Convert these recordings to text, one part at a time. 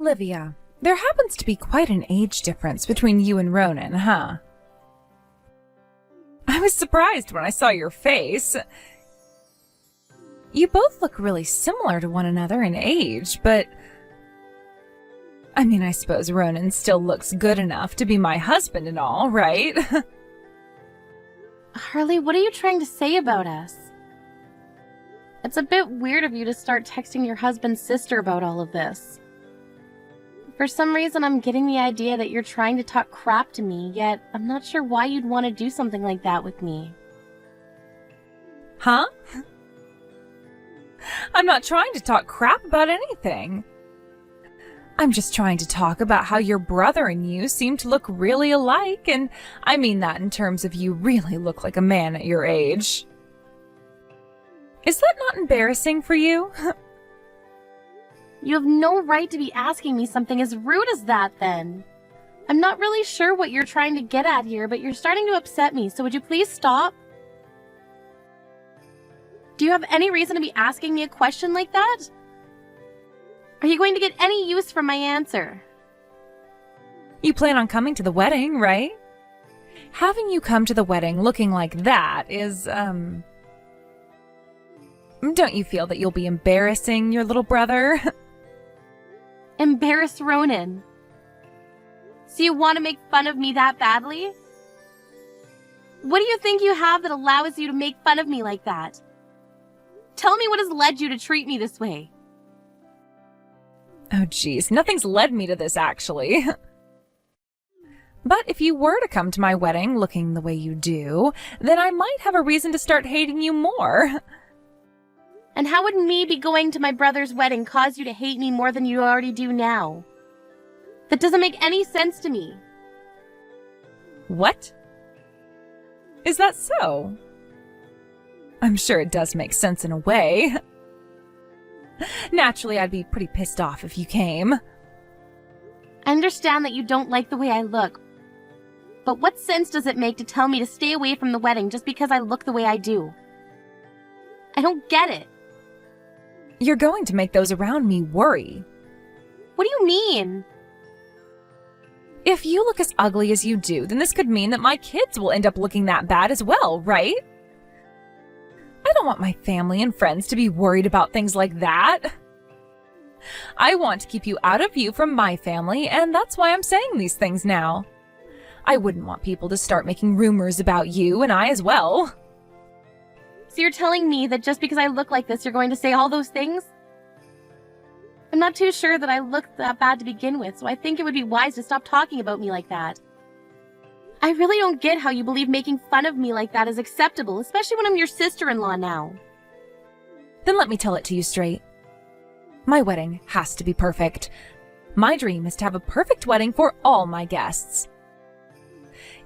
Livia, there happens to be quite an age difference between you and Ronan, huh? I was surprised when I saw your face. You both look really similar to one another in age, but... I suppose Ronan still looks good enough to be my husband and all, right? Harley, what are you trying to say about us? It's a bit weird of you to start texting your husband's sister about all of this. For some reason, I'm getting the idea that you're trying to talk crap to me, yet I'm not sure why you'd want to do something like that with me. Huh? I'm not trying to talk crap about anything. I'm just trying to talk about how your brother and you seem to look really alike, and I mean that in terms of you really look like a man at your age. Is that not embarrassing for you? You have no right to be asking me something as rude as that, then. I'm not really sure what you're trying to get at here, but you're starting to upset me, so would you please stop? Do you have any reason to be asking me a question like that? Are you going to get any use from my answer? You plan on coming to the wedding, right? Having you come to the wedding looking like that is, Don't you feel that you'll be embarrassing your little brother? Embarrass Ronan. So you want to make fun of me that badly? What do you think you have that allows you to make fun of me like that? Tell me what has led you to treat me this way. Oh geez, nothing's led me to this actually. But if you were to come to my wedding looking the way you do, then I might have a reason to start hating you more. And how would me be going to my brother's wedding cause you to hate me more than you already do now? That doesn't make any sense to me. What? Is that so? I'm sure it does make sense in a way. Naturally, I'd be pretty pissed off if you came. I understand that you don't like the way I look, but what sense does it make to tell me to stay away from the wedding just because I look the way I do? I don't get it. You're going to make those around me worry. What do you mean? If you look as ugly as you do, then this could mean that my kids will end up looking that bad as well, right? I don't want my family and friends to be worried about things like that. I want to keep you out of view from my family, and that's why I'm saying these things now. I wouldn't want people to start making rumors about you and I as well. So you're telling me that just because I look like this, you're going to say all those things? I'm not too sure that I look that bad to begin with, so I think it would be wise to stop talking about me like that. I really don't get how you believe making fun of me like that is acceptable, especially when I'm your sister-in-law now. Then let me tell it to you straight. My wedding has to be perfect. My dream is to have a perfect wedding for all my guests.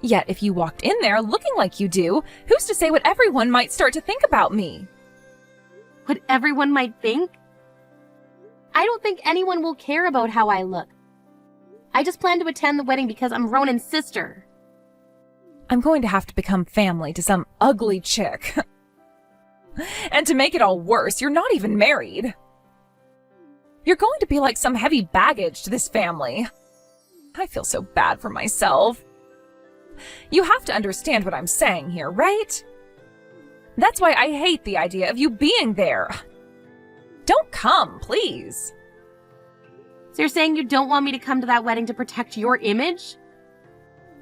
Yet if you walked in there looking like you do, who's to say what everyone might start to think about me? What everyone might think? I don't think anyone will care about how I look. I just plan to attend the wedding because I'm Ronan's sister. I'm going to have to become family to some ugly chick. And to make it all worse, you're not even married. You're going to be like some heavy baggage to this family. I feel so bad for myself. You have to understand what I'm saying here, right? That's why I hate the idea of you being there. Don't come, please. So you're saying you don't want me to come to that wedding to protect your image?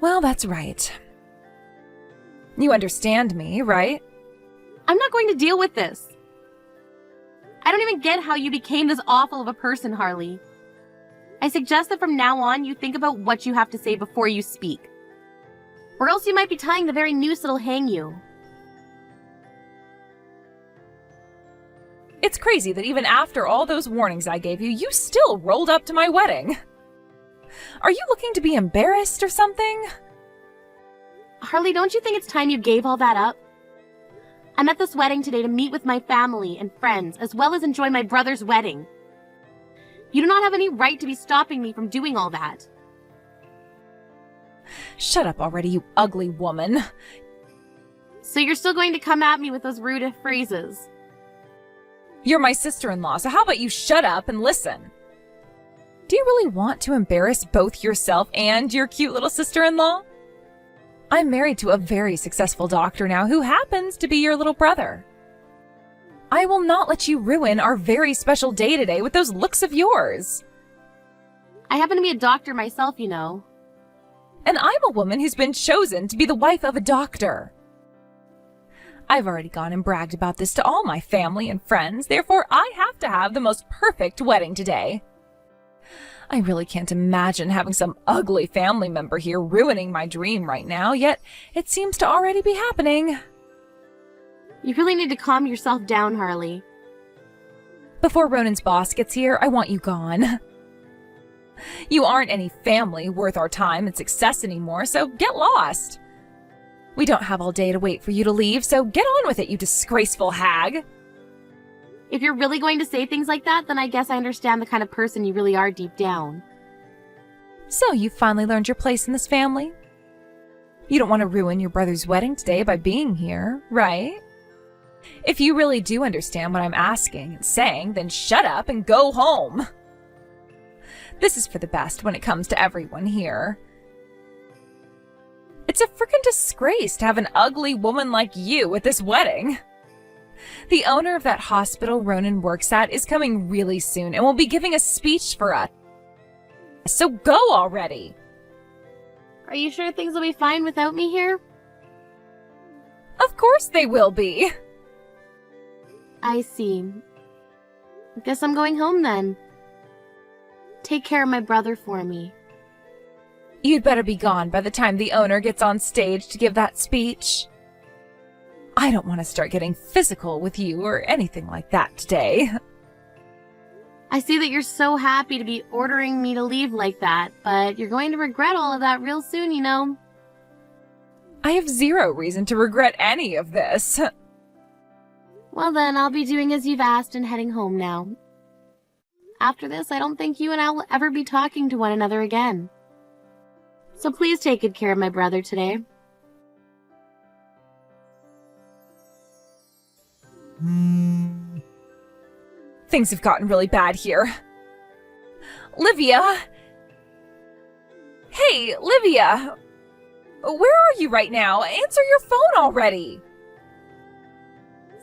Well, that's right. You understand me, right? I'm not going to deal with this. I don't even get how you became this awful of a person, Harley. I suggest that from now on you think about what you have to say before you speak. Or else you might be tying the very noose that'll hang you. It's crazy that even after all those warnings I gave you, you still rolled up to my wedding. Are you looking to be embarrassed or something? Harley, don't you think it's time you gave all that up? I'm at this wedding today to meet with my family and friends, as well as enjoy my brother's wedding. You do not have any right to be stopping me from doing all that. Shut up already, you ugly woman. So you're still going to come at me with those rude phrases? You're my sister-in-law, so how about you shut up and listen? Do you really want to embarrass both yourself and your cute little sister-in-law? I'm married to a very successful doctor now who happens to be your little brother. I will not let you ruin our very special day today with those looks of yours. I happen to be a doctor myself, you know. And I'm a woman who's been chosen to be the wife of a doctor. I've already gone and bragged about this to all my family and friends, therefore I have to have the most perfect wedding today. I really can't imagine having some ugly family member here ruining my dream right now, yet it seems to already be happening. You really need to calm yourself down, Harley. Before Ronan's boss gets here, I want you gone. You aren't any family worth our time and success anymore, so get lost. We don't have all day to wait for you to leave, so get on with it, you disgraceful hag. If you're really going to say things like that, then I guess I understand the kind of person you really are deep down. So you finally learned your place in this family? You don't want to ruin your brother's wedding today by being here, right? If you really do understand what I'm asking and saying, then shut up and go home. This is for the best when it comes to everyone here. It's a frickin' disgrace to have an ugly woman like you at this wedding. The owner of that hospital Ronan works at is coming really soon and will be giving a speech for us. So go already! Are you sure things will be fine without me here? Of course they will be! I see. I guess I'm going home then. Take care of my brother for me. You'd better be gone by the time the owner gets on stage to give that speech. I don't want to start getting physical with you or anything like that today. I see that you're so happy to be ordering me to leave like that, but you're going to regret all of that real soon, you know. I have zero reason to regret any of this. Well then, I'll be doing as you've asked and heading home now. After this, I don't think you and I will ever be talking to one another again. So please take good care of my brother today. Things have gotten really bad here. Livia! Hey, Livia! Where are you right now? Answer your phone already!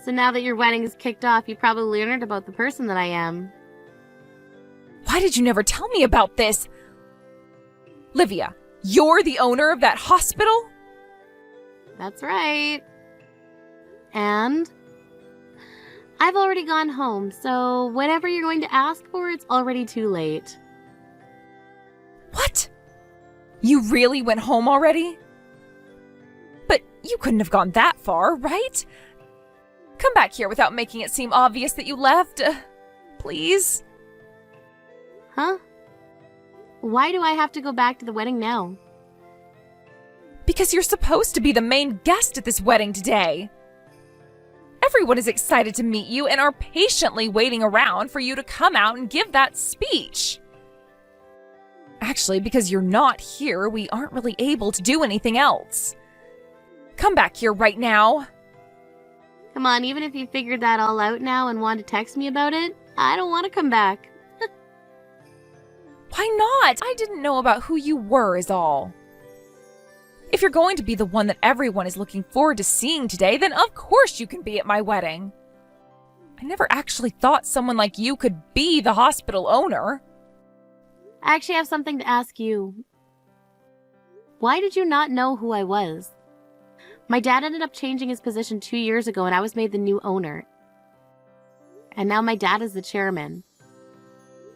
So now that your wedding is kicked off, you probably learned about the person that I am. Why did you never tell me about this? Livia, you're the owner of that hospital? That's right. And I've already gone home, so whatever you're going to ask for, it's already too late. What? You really went home already? But you couldn't have gone that far, right? Come back here without making it seem obvious that you left. Please? Huh? Why do I have to go back to the wedding now? Because you're supposed to be the main guest at this wedding today. Everyone is excited to meet you and are patiently waiting around for you to come out and give that speech. Actually, because you're not here, we aren't really able to do anything else. Come back here right now. Come on, even if you figured that all out now and want to text me about it, I don't want to come back. Why not? I didn't know about who you were is all. If you're going to be the one that everyone is looking forward to seeing today, then of course you can be at my wedding. I never actually thought someone like you could be the hospital owner. I actually have something to ask you. Why did you not know who I was? My dad ended up changing his position 2 years ago and I was made the new owner. And now my dad is the chairman.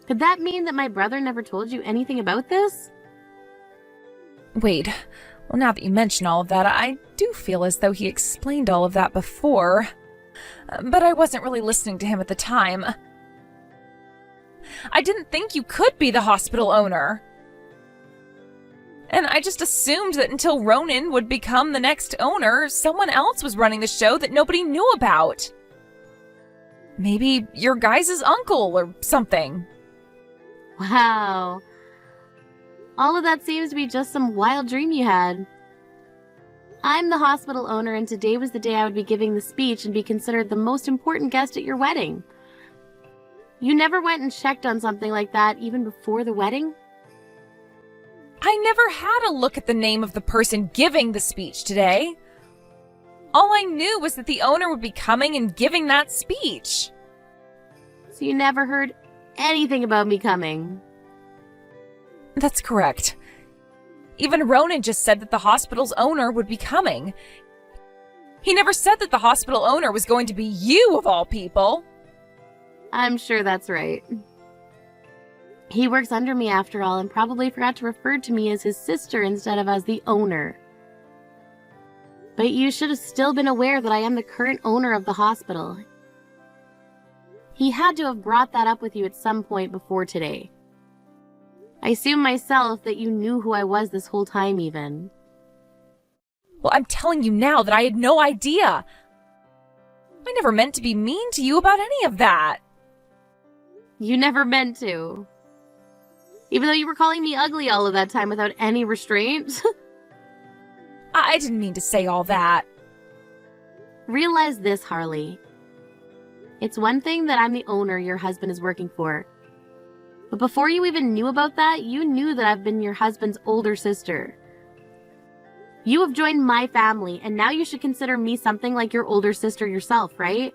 Could that mean that my brother never told you anything about this? Wait, well now that you mention all of that, I do feel as though he explained all of that before. But I wasn't really listening to him at the time. I didn't think you could be the hospital owner. And I just assumed that until Ronan would become the next owner, someone else was running the show that nobody knew about. Maybe your guys' uncle or something. Wow. All of that seems to be just some wild dream you had. I'm the hospital owner and today was the day I would be giving the speech and be considered the most important guest at your wedding. You never went and checked on something like that even before the wedding? I never had a look at the name of the person giving the speech today. All I knew was that the owner would be coming and giving that speech. So you never heard anything about me coming? That's correct. Even Ronan just said that the hospital's owner would be coming. He never said that the hospital owner was going to be you, of all people. I'm sure that's right. He works under me after all and probably forgot to refer to me as his sister instead of as the owner. But you should have still been aware that I am the current owner of the hospital. He had to have brought that up with you at some point before today. I assume myself that you knew who I was this whole time even. Well, I'm telling you now that I had no idea. I never meant to be mean to you about any of that. You never meant to. Even though you were calling me ugly all of that time without any restraint. I didn't mean to say all that. Realize this, Harley. It's one thing that I'm the owner your husband is working for. But before you even knew about that, you knew that I've been your husband's older sister. You have joined my family, and now you should consider me something like your older sister yourself, right?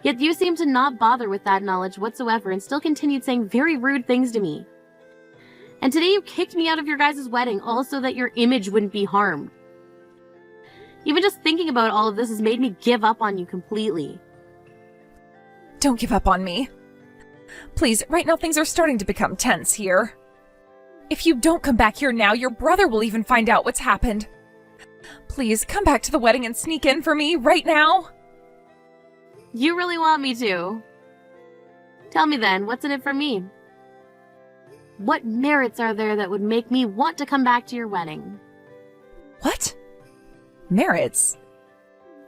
Yet you seem to not bother with that knowledge whatsoever and still continued saying very rude things to me. And today you kicked me out of your guys' wedding, all so that your image wouldn't be harmed. Even just thinking about all of this has made me give up on you completely. Don't give up on me. Please, right now things are starting to become tense here. If you don't come back here now, your brother will even find out what's happened. Please, come back to the wedding and sneak in for me, right now. You really want me to? Tell me then, what's in it for me? What merits are there that would make me want to come back to your wedding? What? Merits?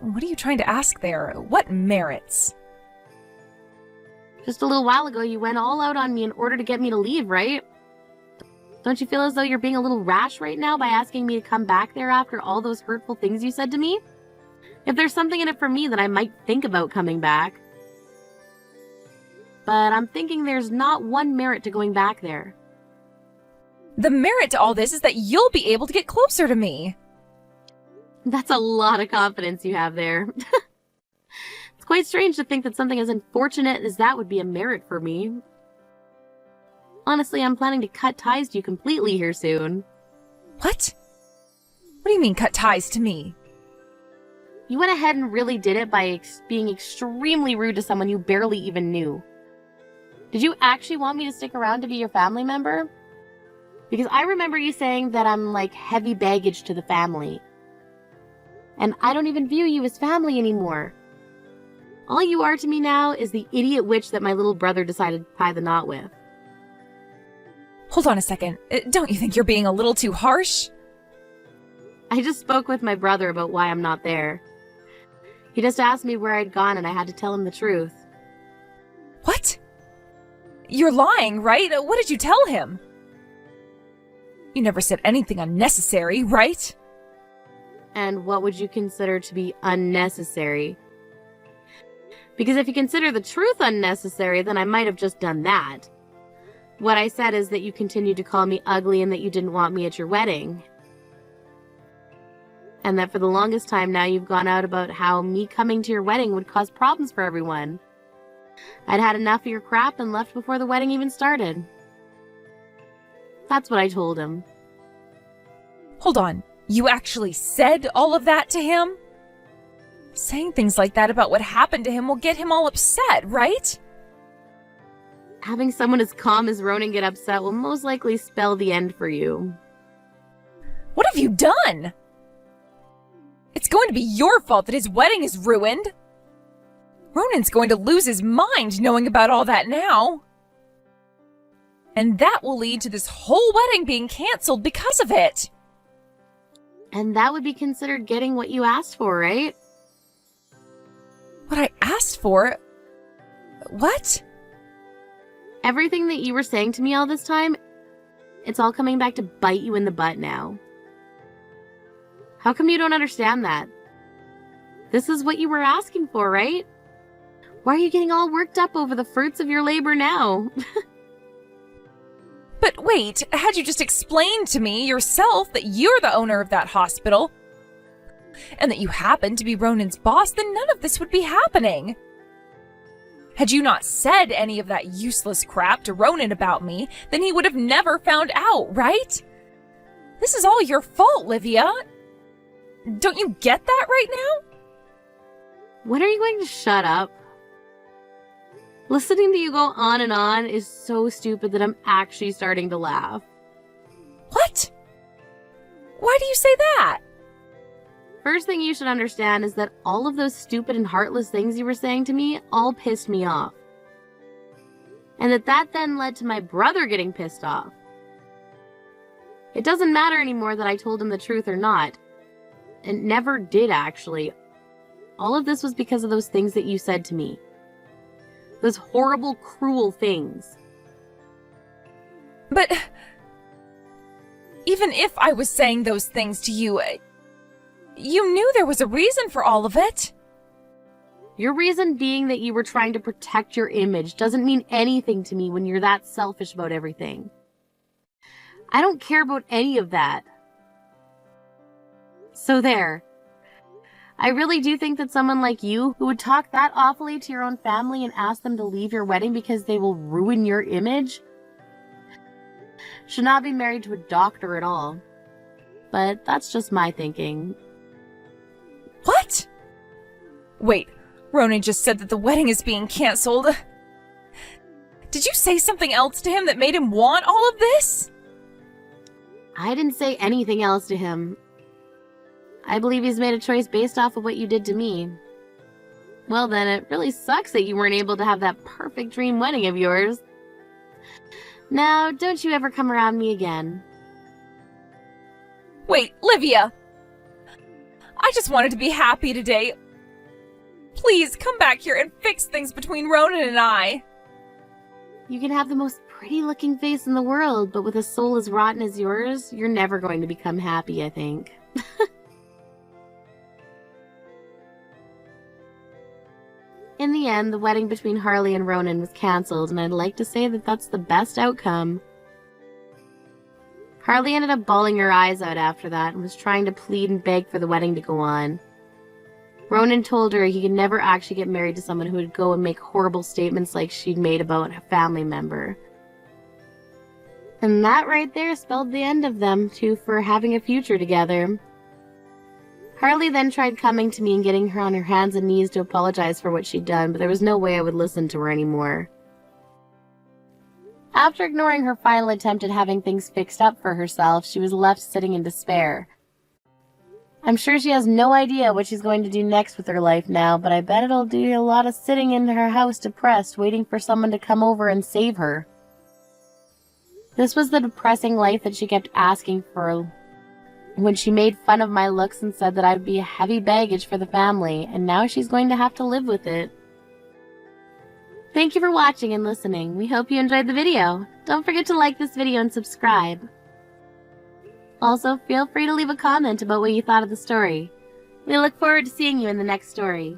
What are you trying to ask there? What merits? Just a little while ago, you went all out on me in order to get me to leave, right? Don't you feel as though you're being a little rash right now by asking me to come back there after all those hurtful things you said to me? If there's something in it for me, then I might think about coming back. But I'm thinking there's not one merit to going back there. The merit to all this is that you'll be able to get closer to me. That's a lot of confidence you have there. It's quite strange to think that something as unfortunate as that would be a merit for me. Honestly, I'm planning to cut ties to you completely here soon. What? What do you mean, cut ties to me? You went ahead and really did it by being extremely rude to someone you barely even knew. Did you actually want me to stick around to be your family member? Because I remember you saying that I'm like heavy baggage to the family. And I don't even view you as family anymore. All you are to me now is the idiot witch that my little brother decided to tie the knot with. Hold on a second. Don't you think you're being a little too harsh? I just spoke with my brother about why I'm not there. He just asked me where I'd gone and I had to tell him the truth. What? You're lying, right? What did you tell him? You never said anything unnecessary, right? And what would you consider to be unnecessary? Because if you consider the truth unnecessary, then I might have just done that. What I said is that you continued to call me ugly and that you didn't want me at your wedding. And that for the longest time now you've gone out about how me coming to your wedding would cause problems for everyone. I'd had enough of your crap and left before the wedding even started. That's what I told him. Hold on. You actually said all of that to him? Saying things like that about what happened to him will get him all upset, right? Having someone as calm as Ronan get upset will most likely spell the end for you. What have you done? It's going to be your fault that his wedding is ruined. Ronan's going to lose his mind knowing about all that now. And that will lead to this whole wedding being canceled because of it. And that would be considered getting what you asked for, right? What I asked for? What? Everything that you were saying to me all this time, it's all coming back to bite you in the butt now. How come you don't understand that? This is what you were asking for, right? Why are you getting all worked up over the fruits of your labor now? But wait, had you just explained to me yourself that you're the owner of that hospital, and that you happen to be Ronan's boss, then none of this would be happening. Had you not said any of that useless crap to Ronan about me, then he would have never found out, right? This is all your fault, Livia. Don't you get that right now? When are you going to shut up? Listening to you go on and on is so stupid that I'm actually starting to laugh. What? Why do you say that? First thing you should understand is that all of those stupid and heartless things you were saying to me all pissed me off. And that then led to my brother getting pissed off. It doesn't matter anymore that I told him the truth or not. It never did, actually. All of this was because of those things that you said to me. Those horrible, cruel things. But even if I was saying those things to you, you knew there was a reason for all of it. Your reason being that you were trying to protect your image doesn't mean anything to me when you're that selfish about everything. I don't care about any of that. So there. I really do think that someone like you, who would talk that awfully to your own family and ask them to leave your wedding because they will ruin your image, should not be married to a doctor at all. But that's just my thinking. What? Wait, Ronan just said that the wedding is being cancelled. Did you say something else to him that made him want all of this? I didn't say anything else to him. I believe he's made a choice based off of what you did to me. Well then, it really sucks that you weren't able to have that perfect dream wedding of yours. Now, don't you ever come around me again. Wait, Livia! I just wanted to be happy today. Please, come back here and fix things between Ronan and I. You can have the most pretty-looking face in the world, but with a soul as rotten as yours, you're never going to become happy, I think. In the end, the wedding between Harley and Ronan was cancelled, and I'd like to say that that's the best outcome. Harley ended up bawling her eyes out after that and was trying to plead and beg for the wedding to go on. Ronan told her he could never actually get married to someone who would go and make horrible statements like she'd made about a family member. And that right there spelled the end of them two for having a future together. Harley then tried coming to me and getting her on her hands and knees to apologize for what she'd done, but there was no way I would listen to her anymore. After ignoring her final attempt at having things fixed up for herself, she was left sitting in despair. I'm sure she has no idea what she's going to do next with her life now, but I bet it'll do a lot of sitting in her house depressed, waiting for someone to come over and save her. This was the depressing life that she kept asking for when she made fun of my looks and said that I'd be a heavy baggage for the family, and now she's going to have to live with it. Thank you for watching and listening. We hope you enjoyed the video. Don't forget to like this video and subscribe. Also, feel free to leave a comment about what you thought of the story. We look forward to seeing you in the next story.